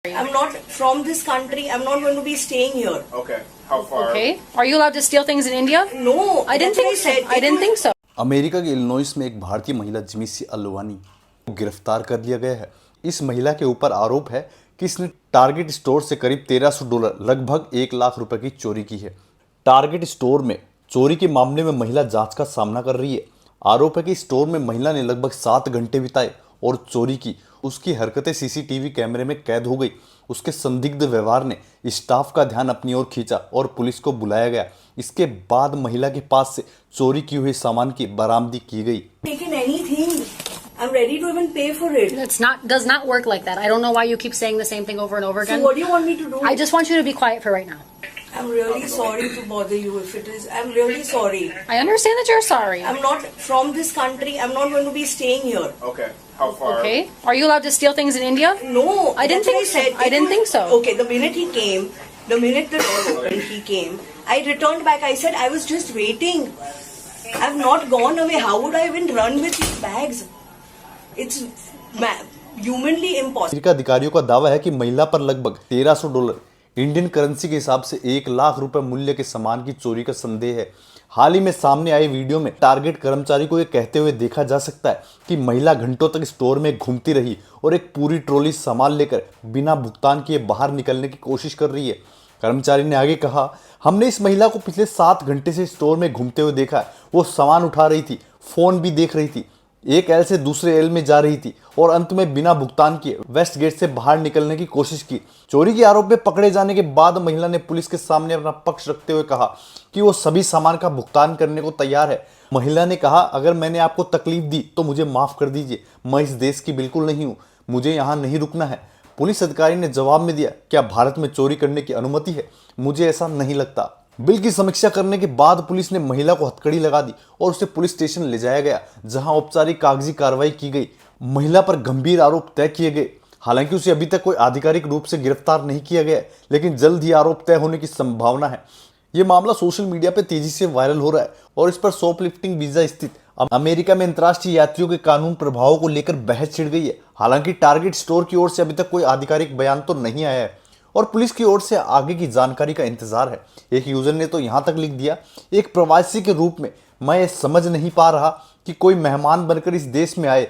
I'm not from this country. I'm not going to be staying here. Okay. How far? Okay. Are you allowed to steal things in India? No, I didn't think so. I didn't think so. America के Illinois में एक भारतीय महिला जिमिसी अल्वानी को गिरफ्तार कर लिया गया है। इस महिला के ऊपर आरोप है कि इसने टारगेट स्टोर से करीब $1300 लगभग 1 लाख रुपए की चोरी की है। टारगेट स्टोर में चोरी के मामले में महिला जांच का सामना कर रही है। आरोप है कि स्टोर में महिला ने लगभग 7 घंटे बिताए और चोरी की। उसकी हरकतें सीसीटीवी कैमरे में कैद हो गई। उसके संदिग्ध व्यवहार ने स्टाफ का ध्यान अपनी ओर खींचा और पुलिस को बुलाया गया। इसके बाद महिला के पास से चोरी की हुई सामान की बरामदी की गई। Taken anything. I'm ready to even pay for it. Does not work like that. I don't know why you keep saying the same thing over and over again. So what do you want me to do? I just want you to be quiet for right now. I'm really sorry to bother you if it is. I'm really sorry. I understand that you're sorry. I'm not from this country. I'm not going to be staying here. Okay. How far? Okay. Are you allowed to steal things in India? No, I didn't that's what think so. said. I didn't think so. Okay, the minute he came, the minute the door opened, he came. I returned back. I said I was just waiting. I've not gone away. How would I even run with these bags? It's humanly impossible. America अधिकारियों का दावा है कि महिला पर लगभग $1300 Indian currency के हिसाब से 1 लाख रुपए मूल्य के सामान की चोरी का संदेह है। हाल ही में सामने आई वीडियो में टारगेट कर्मचारी को यह कहते हुए देखा जा सकता है कि महिला घंटों तक स्टोर में घूमती रही और एक पूरी ट्रॉली सामान लेकर बिना भुगतान किए बाहर निकलने की कोशिश कर रही है। कर्मचारी ने आगे कहा, हमने इस महिला को पिछले 7 घंटे से स्टोर में घूमते हुए देखा है। वो सामान उठा रही थी, फोन भी देख रही थी, एक एल से दूसरे एल में जा रही थी और अंत में बिना भुगतान किए वेस्ट गेट से बाहर निकलने की कोशिश की। चोरी के आरोप में पकड़े जाने के बाद महिला ने पुलिस के सामने अपना पक्ष रखते हुए कहा कि वो सभी सामान का भुगतान करने को तैयार है। महिला ने कहा, अगर मैंने आपको तकलीफ दी तो मुझे माफ कर दीजिए, मैं इस देश की बिल्कुल नहीं हूँ, मुझे यहाँ नहीं रुकना है। पुलिस अधिकारी ने जवाब में दिया, क्या भारत में चोरी करने की अनुमति है? मुझे ऐसा नहीं लगता। बिल की समीक्षा करने के बाद पुलिस ने महिला को हथकड़ी लगा दी और उसे पुलिस स्टेशन ले जाया गया, जहां औपचारिक कागजी कार्रवाई की गई। महिला पर गंभीर आरोप तय किए गए। हालांकि उसे अभी तक कोई आधिकारिक रूप से गिरफ्तार नहीं किया गया, लेकिन जल्द ही आरोप तय होने की संभावना है। यह मामला सोशल मीडिया पर तेजी से वायरल हो रहा है और इस पर शॉपलिफ्टिंग वीजा स्थित अमेरिका में अंतर्राष्ट्रीय यात्रियों के कानून प्रभावों को लेकर बहस छिड़ गई है। हालांकि टारगेट स्टोर की ओर से अभी तक कोई आधिकारिक बयान तो नहीं आया है और पुलिस की ओर से आगे की जानकारी का इंतजार है। एक यूजर ने तो यहां तक लिख दिया, एक प्रवासी के रूप में मैं ये समझ नहीं पा रहा कि कोई मेहमान बनकर इस देश में आए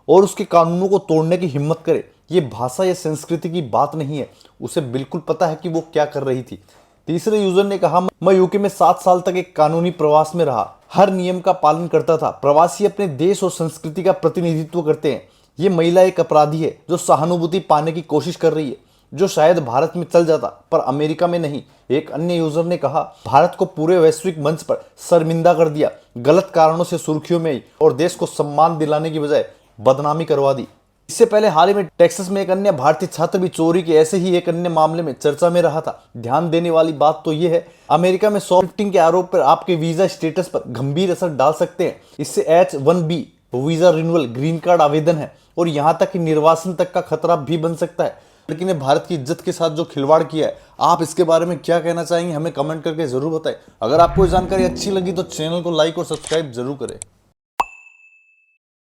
और उसके कानूनों को तोड़ने की हिम्मत करे। ये भाषा या संस्कृति की बात नहीं है, उसे बिल्कुल पता है कि वो क्या कर रही थी। तीसरे यूजर ने कहा, मैं यूके में 7 साल तक एक कानूनी प्रवास में रहा, हर नियम का पालन करता था। प्रवासी अपने देश और संस्कृति का प्रतिनिधित्व करते हैं। ये महिला एक अपराधी है जो सहानुभूति पाने की कोशिश कर रही है, जो शायद भारत में चल जाता पर अमेरिका में नहीं। एक अन्य यूजर ने कहा, भारत को पूरे वैश्विक मंच पर शर्मिंदा कर दिया, गलत कारणों से सुर्खियों में आई और देश को सम्मान दिलाने की बजाय बदनामी करवा दी। इससे पहले हाल ही में टेक्सास में एक अन्य भारतीय छात्र भी चोरी के ऐसे ही एक अन्य मामले में चर्चा में रहा था। ध्यान देने वाली बात तो यह है, अमेरिका में शॉपलिफ्टिंग के आरोप पर आपके वीजा स्टेटस पर गंभीर असर डाल सकते हैं। इससे H-1B visa renewal, green card आवेदन है और यहाँ तक कि निर्वासन तक का खतरा भी बन सकता है। लड़की ने भारत की इज्जत के साथ जो खिलवाड़ किया है, आप इसके बारे में क्या कहना चाहेंगे? हमें कमेंट करके जरूर बताएं। अगर आपको जानकारी अच्छी लगी तो चैनल को लाइक और सब्सक्राइब जरूर करें।